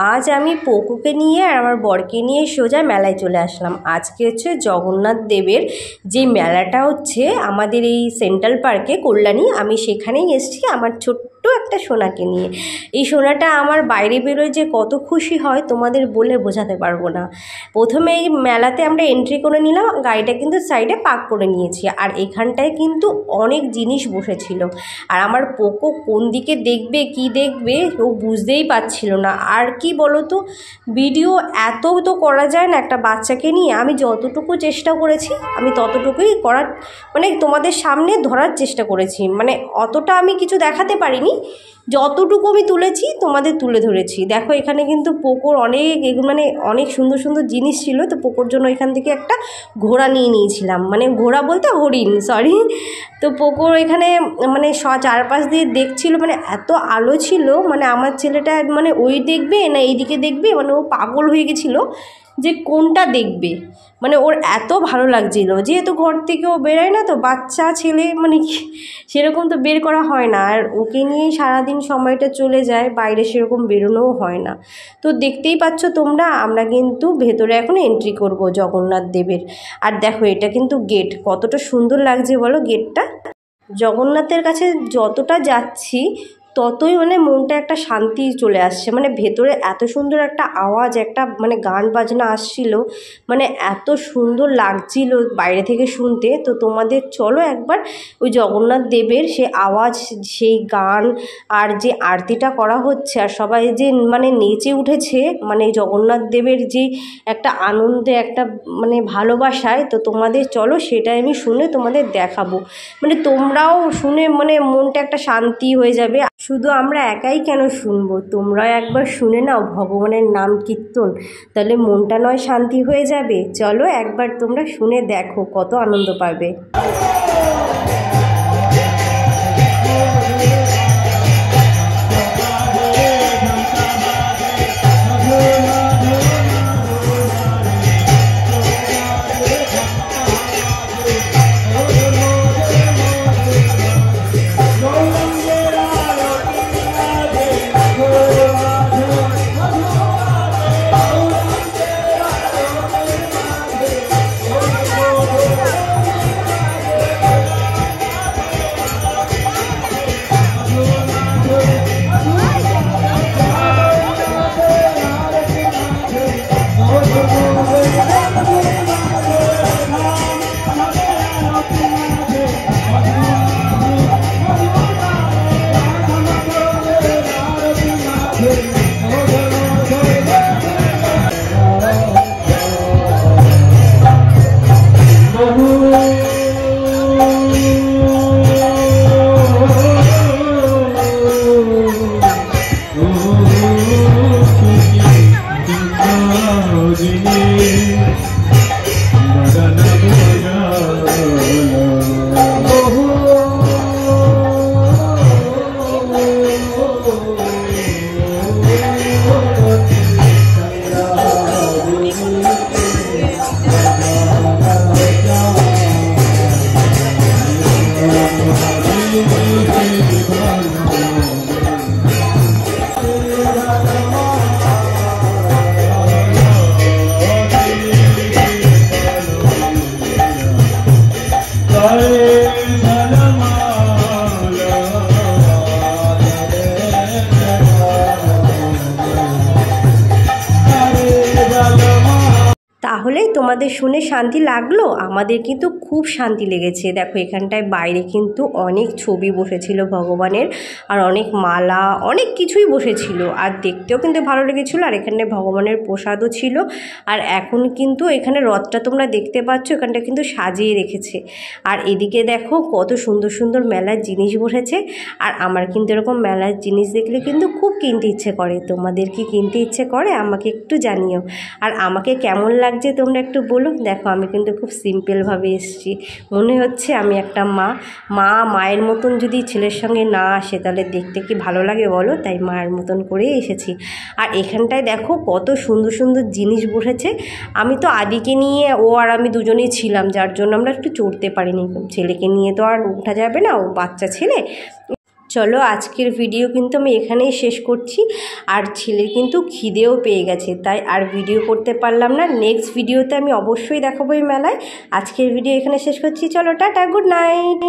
আজ আমি পোকোকে নিয়ে আর আমার বরকে নিয়ে সোজা মেলায় চলে আসলাম। আজকে হচ্ছে জগন্নাথ দেবের যে মেলাটা হচ্ছে আমাদের এই সেন্ট্রাল পার্কে কল্যাণী, আমি সেখানেই এসেছি আমার ছোট্ট একটা সোনাকে নিয়ে। এই সোনাটা আমার বাইরে বেরোয় যে কত খুশি হয় তোমাদের বলে বোঝাতে পারবো না। প্রথমে এই মেলাতে আমরা এন্ট্রি করে নিলাম, গাড়িটা কিন্তু সাইডে পার্ক করে নিয়েছি, আর এখানটায় কিন্তু অনেক জিনিস বসেছিল। আর আমার পোকো কোন দিকে দেখবে কি দেখবে ও বুঝতেই পারছিল না। আর কি বলো তো, ভিডিও এত তো করা যায় না একটা বাচ্চাকে নিয়ে। আমি যতটুকু চেষ্টা করেছি আমি ততটুকুই করার মানে তোমাদের সামনে ধরার চেষ্টা করেছি, মানে অতটা আমি কিছু দেখাতে পারিনি, যতটুকু আমি তুলেছি তোমাদের তুলে ধরেছি। দেখো এখানে কিন্তু পোকোর অনেক সুন্দর সুন্দর জিনিস ছিল, তো পোকোর জন্য এখান থেকে একটা ঘোড়া নিয়ে নিয়েছিলাম, মানে ঘোড়া বলতে হরিণ, সরি। তো পোকোর এখানে মানে চারপাশ দিয়ে দেখছিল, মানে এত আলো ছিল, মানে আমার ছেলেটা মানে ওই দেখবে না এইদিকে দেখবে, মানে ও পাগল হয়ে গেছিলো যে কোনটা দেখবে। মানে ওর এত ভালো লাগছিল, যেহেতু ঘর থেকে ও বেরোয় না, তো বাচ্চা ছেলে মানে সেরকম তো বের করা হয় না, আর ওকে নিয়েই সারাদিন সময়টা চলে যায়, বাইরে সেরকম বেরোনোও হয় না। তো দেখতেই পাচ্ছ তোমরা, আমরা কিন্তু ভেতরে এখন এন্ট্রি করব জগন্নাথ দেবের। আর দেখো এটা কিন্তু গেট, কতটা সুন্দর লাগছে বলো গেটটা। জগন্নাথের কাছে যতটা যাচ্ছি ততই মানে মনটা একটা শান্তি চলে আসছে, মানে ভেতরে এত সুন্দর একটা আওয়াজ, একটা মানে গান বাজনা আসছিল, মানে এত সুন্দর লাগছিল বাইরে থেকে শুনতে। তো তোমাদের চলো একবার ওই জগন্নাথ দেবের সে আওয়াজ, সেই গান, আর যে আরতিটা করা হচ্ছে, আর সবাই যে মানে নেচে উঠেছে, মানে জগন্নাথ দেবের যে একটা আনন্দে, একটা মানে ভালোবাসায়, তো তোমাদের চলো সেটাই আমি শুনে তোমাদের দেখাবো। মানে তোমরাও শুনে মানে মনটা একটা শান্তি হয়ে যাবে। শুধু আমরা একাই কেন শুনবো, তোমরাও একবার শুনে নাও ভগবানের নাম কীর্তন, তাহলে মনটা নয় শান্তি হয়ে যাবে। চলো একবার তোমরা শুনে দেখো, কত আনন্দ পাবে। তাহলে তোমাদের শুনে শান্তি লাগলো? আমাদের কিন্তু খুব শান্তি লেগেছে। দেখো এখানটায় বাইরে কিন্তু অনেক ছবি বসেছিল ভগবানের, আর অনেক মালা, অনেক কিছুই বসেছিল, আর দেখতেও কিন্তু ভালো লেগেছিলো। আর এখানে ভগবানের প্রসাদও ছিল। আর এখন কিন্তু এখানে রথটা তোমরা দেখতে পাচ্ছ, এখানটা কিন্তু সাজিয়ে রেখেছে। আর এদিকে দেখো কত সুন্দর সুন্দর মেলার জিনিস বসেছে। আর আমার কিন্তু এরকম মেলার জিনিস দেখলে কিন্তু খুব কিনতে ইচ্ছে করে। তোমাদের কি কিনতে ইচ্ছে করে আমাকে একটু জানিও। আর আমাকে কেমন লাগছে তোমরা একটু বলো। দেখো আমি কিন্তু খুব সিম্পলভাবে এসেছি, মনে হচ্ছে আমি একটা মায়ের মতন যদি ছেলের সঙ্গে না আসে তাহলে দেখতে কি ভালো লাগে বলো, তাই মায়ের মতন করেই এসেছি। আর এখানটায় দেখো কত সুন্দর সুন্দর জিনিস বসেছে। আমি তো আদিকে নিয়ে ও আর আমি দুজনেই ছিলাম, যার জন্য আমরা একটু চড়তে পারিনি। ছেলেকে নিয়ে তো আর ওঠা যাবে না, ও বাচ্চা ছেলে। চলো আজকের ভিডিও কিন্তু আমি এখানেই শেষ করছি। আর ছেলের কিন্তু খিদেও পেয়ে গেছে, তাই আর ভিডিও করতে পারলাম না। নেক্সট ভিডিওতে আমি অবশ্যই দেখাবো এই মেলায়। আজকের ভিডিও এখানে শেষ করছি, চলো টাটা, গুড নাইট।